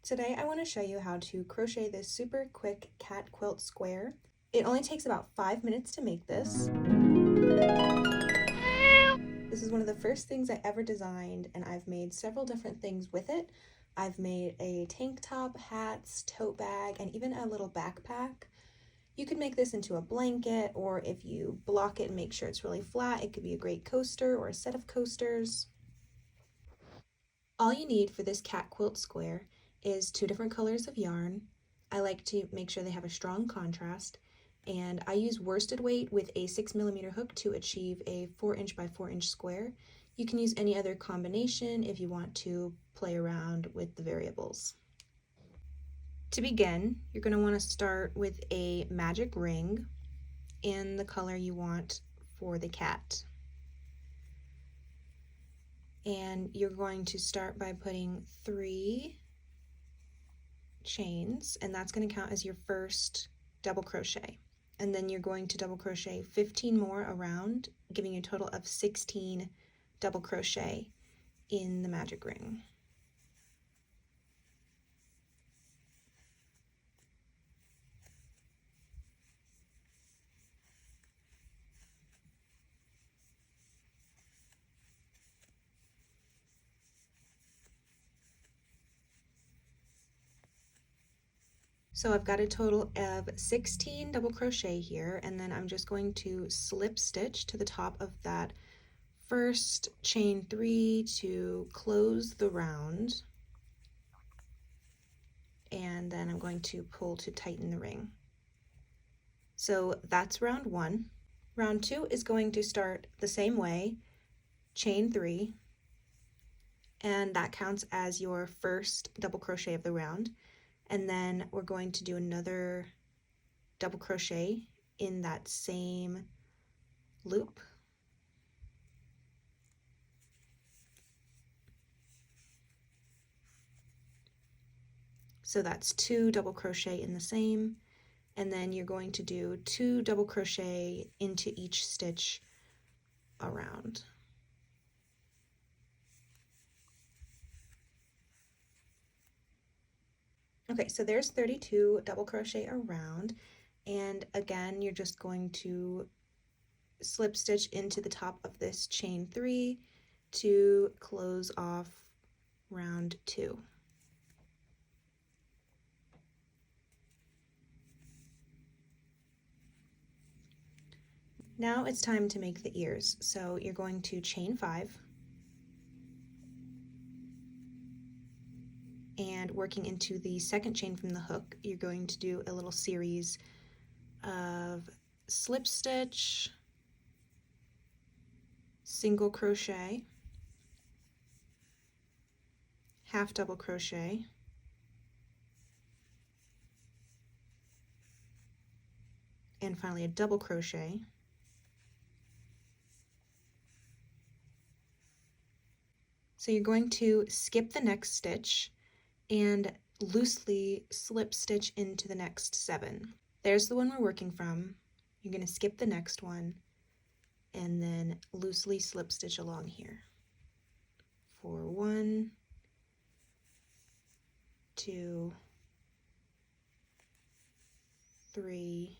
Today I want to show you how to crochet this super quick cat quilt square. It only takes about 5 minutes to make this. This is one of the first things I ever designed, and I've made several different things with it. I've made a tank top, hats, tote bag, and even a little backpack. You could make this into a blanket, or if you block it and make sure it's really flat, it could be a great coaster or a set of coasters. All you need for this cat quilt square is 2 different colors of yarn. I like to make sure they have a strong contrast, and I use worsted weight with a 6mm hook to achieve a 4" by 4" square. You can use any other combination if you want to play around with the variables. To begin, you're going to want to start with a magic ring in the color you want for the cat. And you're going to start by putting 3 chains, and that's going to count as your first double crochet. And then you're going to double crochet 15 more around, giving you a total of 16 double crochet in the magic ring. So I've got a total of 16 double crochet here, and then I'm just going to slip stitch to the top of that first chain 3 to close the round, and then I'm going to pull to tighten the ring. So that's round 1. Round 2 is going to start the same way, chain 3, and that counts as your first double crochet of the round. And then we're going to do another double crochet in that same loop. So that's 2 double crochet in the same, and then you're going to do 2 double crochet into each stitch around. Okay, so there's 32 double crochet around, and again you're just going to slip stitch into the top of this chain 3 to close off round 2. Now it's time to make the ears, so you're going to chain 5, and working into the second chain from the hook, you're going to do a little series of slip stitch, single crochet, half double crochet, and finally a double crochet. So you're going to skip the next stitch and loosely slip stitch into the next 7. There's the one we're working from. You're going to skip the next one and then loosely slip stitch along here for 1, 2, 3,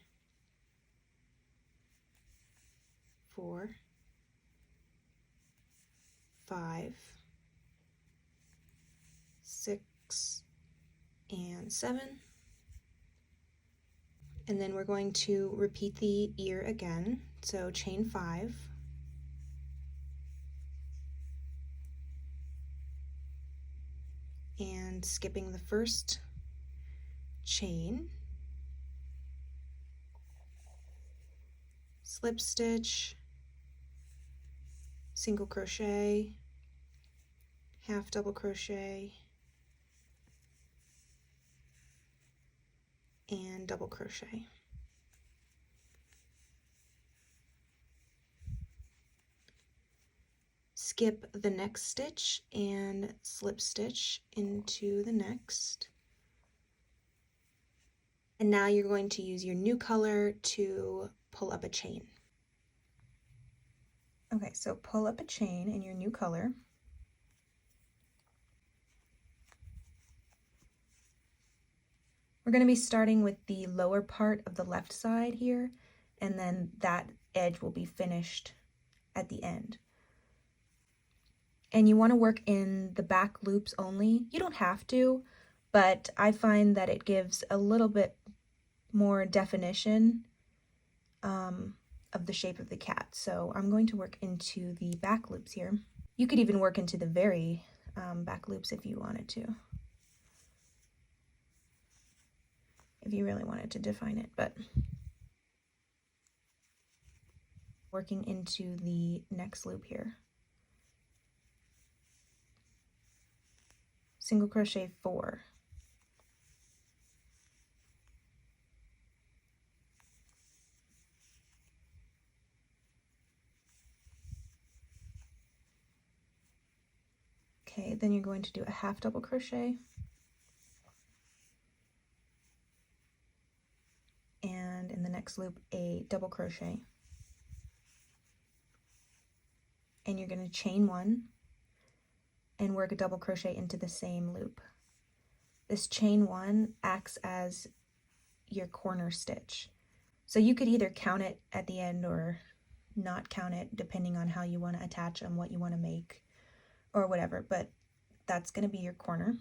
4, 5, 6, and 7. And then we're going to repeat the ear again. So chain 5, and skipping the first chain, slip stitch, single crochet, half double crochet, and double crochet. Skip the next stitch and slip stitch into the next. And now you're going to use your new color to pull up a chain. Okay, so pull up a chain in your new color. We're going to be starting with the lower part of the left side here, and then that edge will be finished at the end. And you want to work in the back loops only. You don't have to, but I find that it gives a little bit more definition of the shape of the cat. So I'm going to work into the back loops here. You could even work into the very back loops if you wanted to, if you really wanted to define it, but working into the next loop here. Single crochet 4. Okay, then you're going to do a half double crochet and in the next loop a double crochet, and you're going to chain 1 and work a double crochet into the same loop. This chain 1 acts as your corner stitch, so you could either count it at the end or not count it depending on how you want to attach them, what you want to make or whatever, but that's going to be your corner.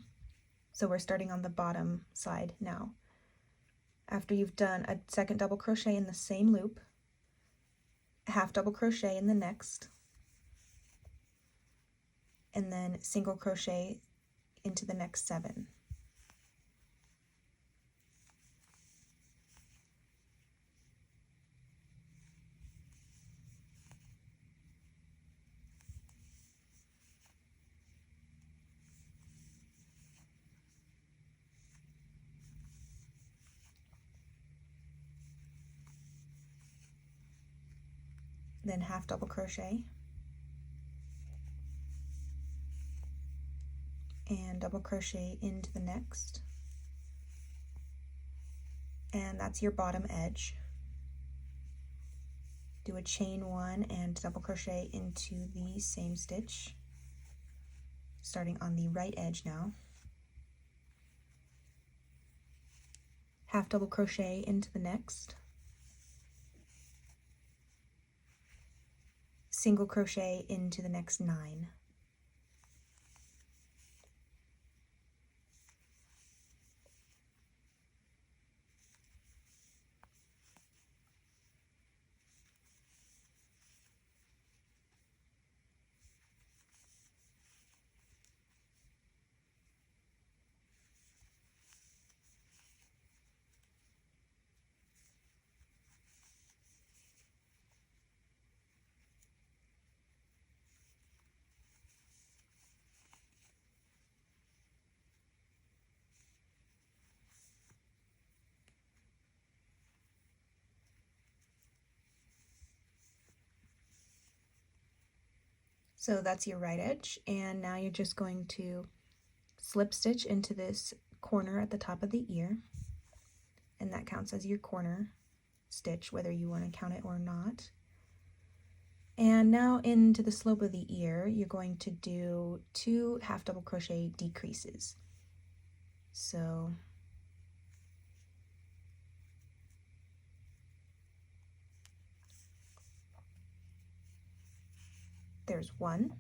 So we're starting on the bottom side now. After you've done a second double crochet in the same loop, a half double crochet in the next, and then single crochet into the next 7. Then half double crochet and double crochet into the next, and that's your bottom edge. Do a chain 1 and double crochet into the same stitch, starting on the right edge now. Half double crochet into the next, single crochet into the next 9. So that's your right edge, and now you're just going to slip stitch into this corner at the top of the ear, and that counts as your corner stitch whether you want to count it or not. And now into the slope of the ear you're going to do 2 half double crochet decreases. So there's 1,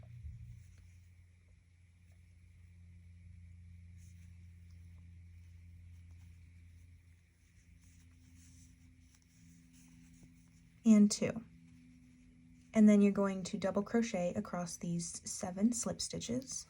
and 2, and then you're going to double crochet across these 7 slip stitches.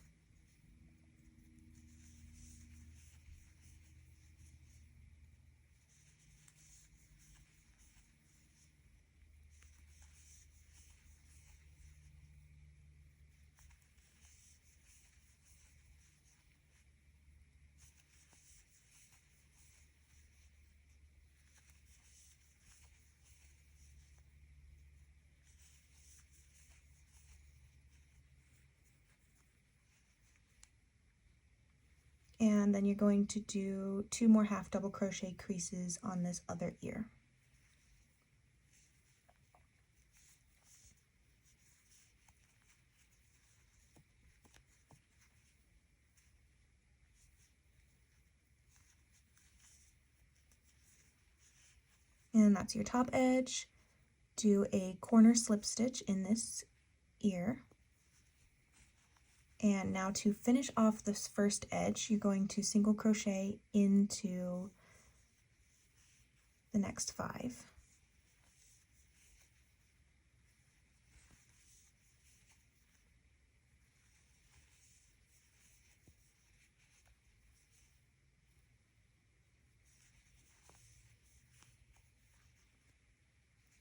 And then you're going to do 2 more half double crochet creases on this other ear. And that's your top edge. Do a corner slip stitch in this ear. And now to finish off this first edge, you're going to single crochet into the next 5.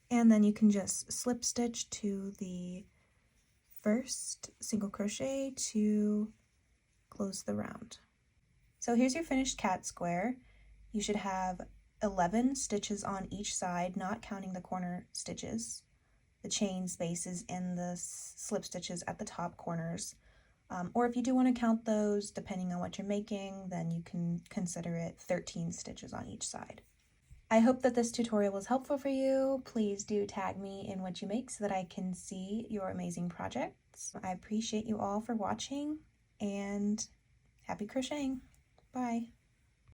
And then you can just slip stitch to the first single crochet to close the round. So here's your finished cat square. You should have 11 stitches on each side, not counting the corner stitches, the chain spaces, and the slip stitches at the top corners. Or if you do want to count those, depending on what you're making, then you can consider it 13 stitches on each side. I hope that this tutorial was helpful for you. Please do tag me in what you make so that I can see your amazing projects. I appreciate you all for watching, and happy crocheting. Bye.